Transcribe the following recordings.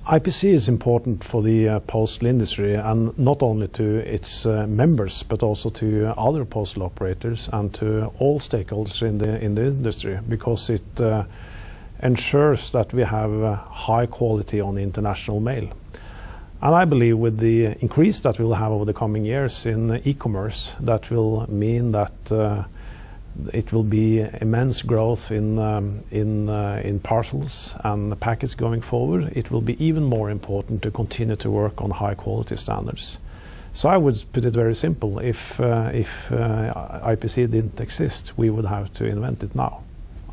IPC is important for the postal industry, and not only to its members but also to other postal operators and to all stakeholders in the industry, because it ensures that we have high quality on international mail. And I believe with the increase that we will have over the coming years in e-commerce, that will mean that it will be immense growth in parcels and packets going forward. It will be even more important to continue to work on high quality standards. So I would put it very simple: if IPC didn't exist, we would have to invent it now.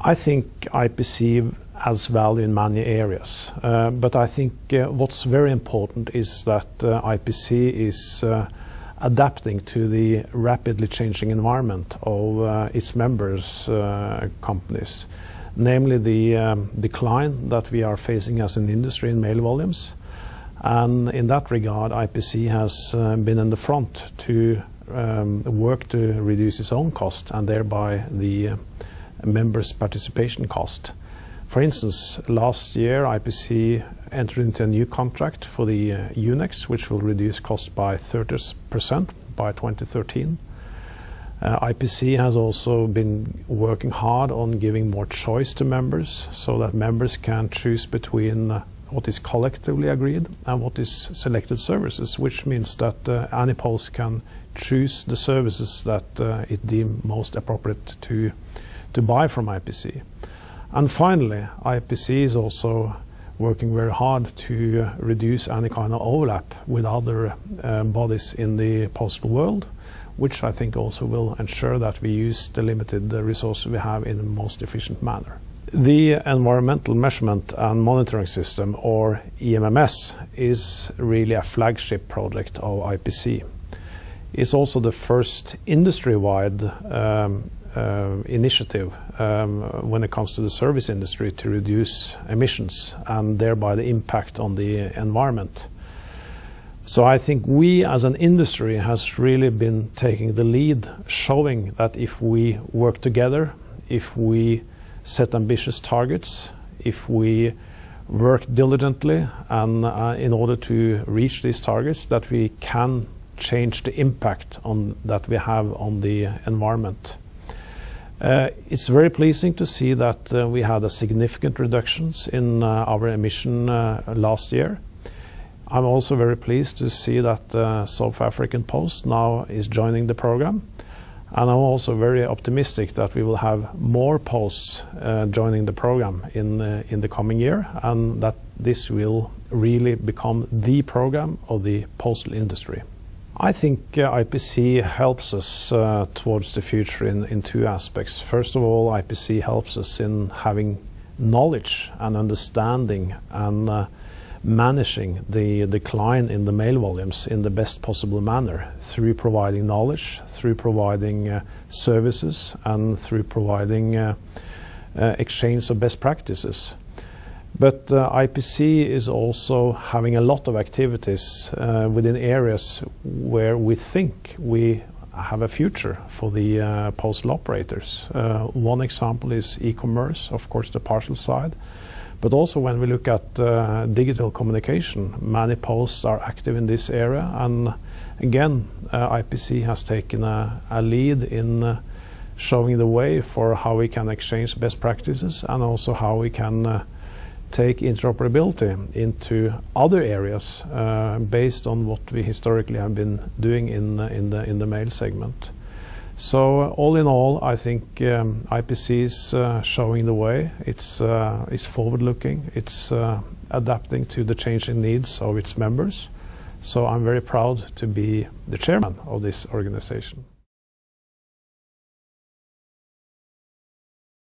I think IPC has value in many areas, but I think what's very important is that IPC is adapting to the rapidly changing environment of its members' companies, namely the decline that we are facing as an industry in mail volumes. And in that regard, IPC has been in the front to work to reduce its own cost and thereby the members' participation cost. For instance, last year IPC entered into a new contract for the UNEX, which will reduce costs by 30% by 2013. IPC has also been working hard on giving more choice to members, so that members can choose between what is collectively agreed and what is selected services, which means that any post can choose the services that it deems most appropriate to buy from IPC. And finally, IPC is also working very hard to reduce any kind of overlap with other bodies in the postal world, which I think also will ensure that we use the limited resources we have in the most efficient manner. The Environmental Measurement and Monitoring System, or EMMS, is really a flagship project of IPC. It's also the first industry-wide initiative when it comes to the service industry to reduce emissions and thereby the impact on the environment. So I think we as an industry has really been taking the lead, showing that if we work together, if we set ambitious targets, if we work diligently and in order to reach these targets, that we can change the impact that we have on the environment. It's very pleasing to see that we had a significant reductions in our emission last year. I'm also very pleased to see that South African Post now is joining the program, and I'm also very optimistic that we will have more posts joining the program in the coming year, and that this will really become the program of the postal industry. I think IPC helps us towards the future in two aspects. First of all, IPC helps us in having knowledge and understanding and managing the decline in the mail volumes in the best possible manner through providing knowledge, through providing services, and through providing exchange of best practices. But IPC is also having a lot of activities within areas where we think we have a future for the postal operators. One example is e-commerce, of course the parcel side, but also when we look at digital communication, many posts are active in this area, and again IPC has taken a lead in showing the way for how we can exchange best practices and also how we can take interoperability into other areas based on what we historically have been doing in the mail segment. So all in all, I think IPC is showing the way. It's forward-looking. It's adapting to the changing needs of its members. So I'm very proud to be the chairman of this organization.